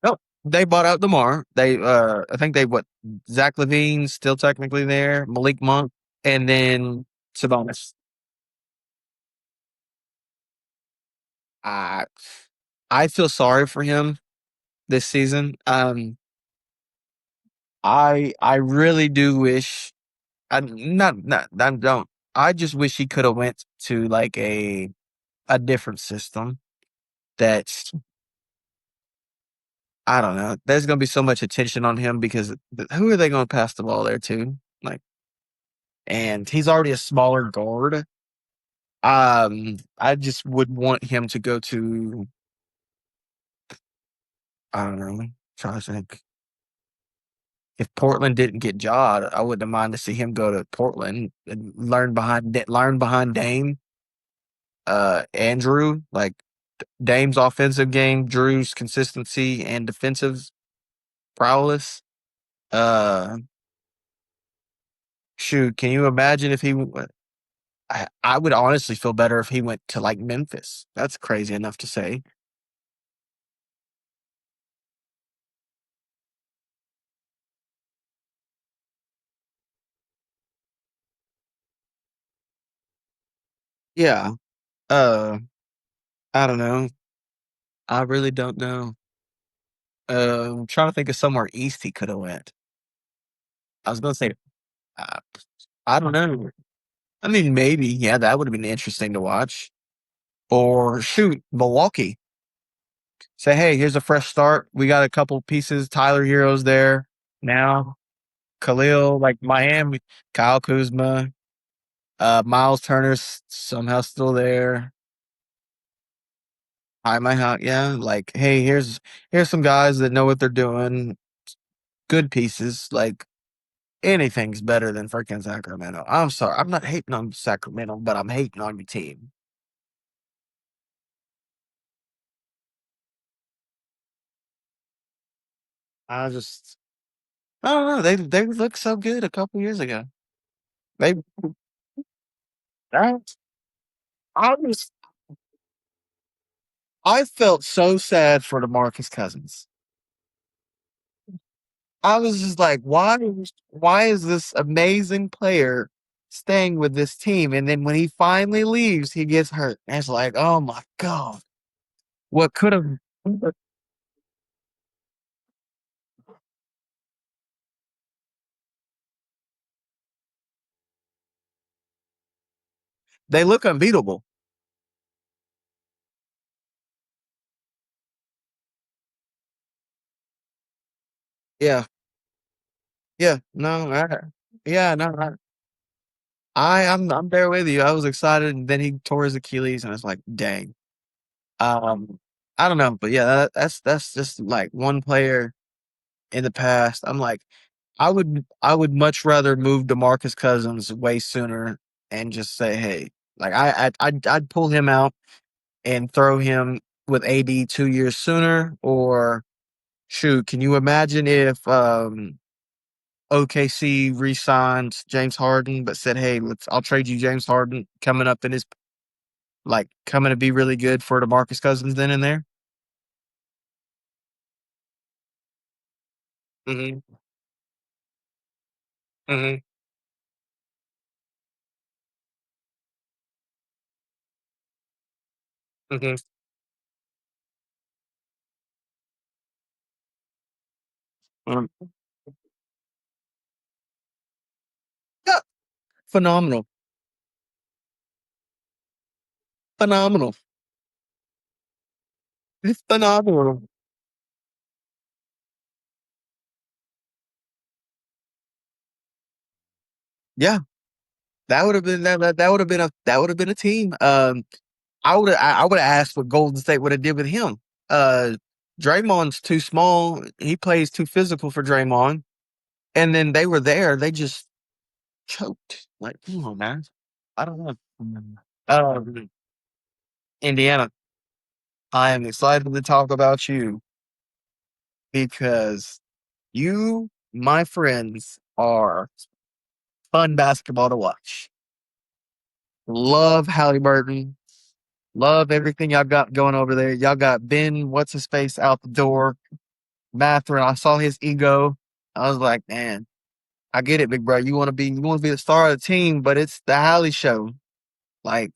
no. They bought out Demar. I think they what Zach Levine's still technically there, Malik Monk, and then Sabonis. I I feel sorry for him this season. I really do wish I not I don't. I just wish he could have went to like a different system. That's I don't know. There's gonna be so much attention on him because who are they gonna pass the ball there to? Like, and he's already a smaller guard. I just would want him to go to I don't know. Trying to think. if Portland didn't get Ja, I wouldn't mind to see him go to Portland and learn behind Dame, Andrew, like Dame's offensive game, Drew's consistency and defensive prowess. Uh, Shoot, can you imagine if I would honestly feel better if he went to like Memphis. That's crazy enough to say. Yeah. Uh, I don't know. I really don't know. I'm trying to think of somewhere east he could have went. I was gonna say, uh, I don't know. I mean, maybe, yeah, that would have been interesting to watch. Or shoot, Milwaukee. Say, hey, here's a fresh start. We got a couple pieces. Tyler Hero's there now. Khalil, like Miami, Kyle Kuzma, Miles Turner's somehow still there. Hi, my hot, yeah. Like, hey, here's some guys that know what they're doing. Good pieces. Like anything's better than freaking Sacramento. I'm sorry, I'm not hating on Sacramento, but I'm hating on your team. I just, I don't know. They looked so good a couple years ago. They, I, I was, I felt so sad for DeMarcus Cousins. I was just like, why is this amazing player staying with this team? And then when he finally leaves, he gets hurt. And it's like, oh my God. What could have they look unbeatable. Yeah. Yeah. No, yeah, no, I'm there with you. I was excited and then he tore his Achilles and I was like, dang. Um, I don't know, but yeah, that's just like one player in the past. I'm like, I would much rather move DeMarcus Cousins way sooner and just say, hey, like I'd pull him out and throw him with AD 2 years sooner. Or shoot, can you imagine if OKC re-signed James Harden, but said, hey, I'll trade you James Harden coming up in his like coming to be really good for DeMarcus Cousins then and there. Hmm. Hmm. Hmm. Um, yeah, phenomenal, phenomenal. It's phenomenal. Yeah, that would have been a team. I would have asked what Golden State would have did with him. Uh, Draymond's too small. He plays too physical for Draymond. And then they were there. They just choked. Like, come on, man. I don't know. Um, Indiana, I am excited to talk about you because you, my friends, are fun basketball to watch. Love Halliburton. Love everything y'all got going over there. Y'all got Ben, what's his face, out the door. Matherin, I saw his ego. I was like, man, I get it, big bro. You want to be the star of the team, but it's the Halley show. Like,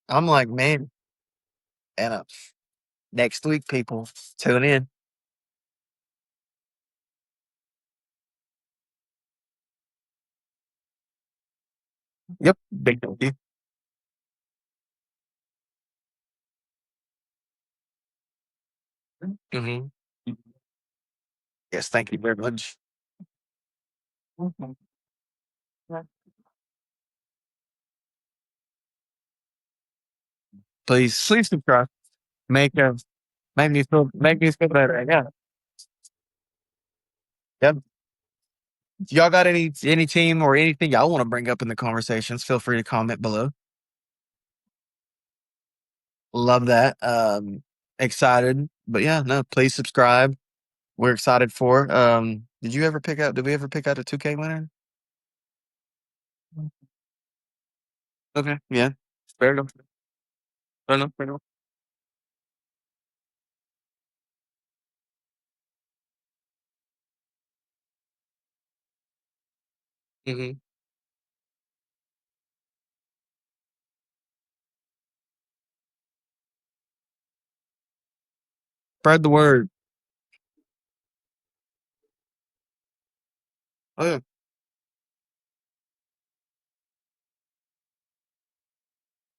I'm like, man, and next week, people, tune in. Yep, big W. Hmm. Yes, thank you very much. Mhm. Please subscribe. Make uh, make me feel better. Yeah. Yep. Y'all got any team or anything y'all want to bring up in the conversations? Feel free to comment below. Love that. Excited, but yeah, no. Please subscribe. We're excited for. Did you ever pick out? Did we ever pick out a 2K winner? Okay, yeah, fair enough. Fair enough. Fair enough. Hmm. Spread the word. Oh yeah.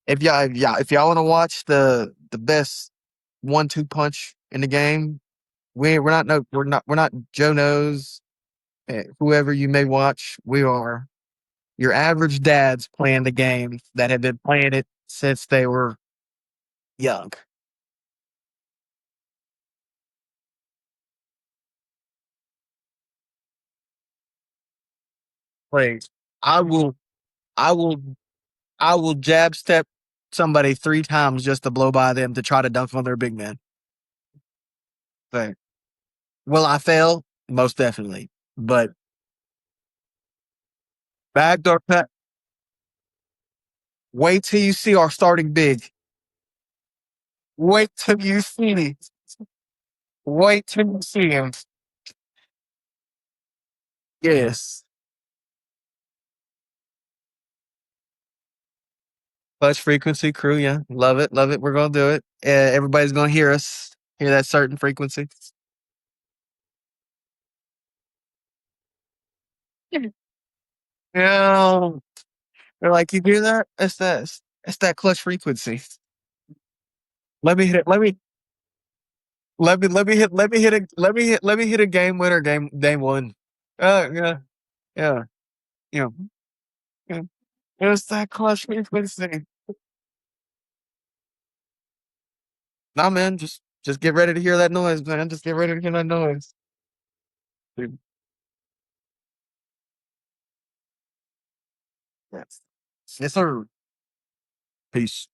If y'all want to watch the best 1-2 punch in the game, we're not Joe knows whoever you may watch. We are your average dads playing the game that have been playing it since they were young. Please, I will, I will, I will jab step somebody 3 times just to blow by them to try to dunk on their big man. But will I fail? Most definitely. But backdoor cut. Wait till you see our starting big. Wait till you see me. Wait till you see him. Yes. Clutch frequency crew, yeah. Love it. Love it. We're gonna do it. Everybody's gonna hear us. Hear that certain frequency. Yeah. They're like, you hear that? It's that clutch frequency. Let me hit it. Let me hit a game winner game one. Yeah, yeah, yeah. Yeah. It's that clutch frequency. Nah, man, just get ready to hear that noise, man. Just get ready to hear that noise. Dude, yes. Yes, sir. Peace.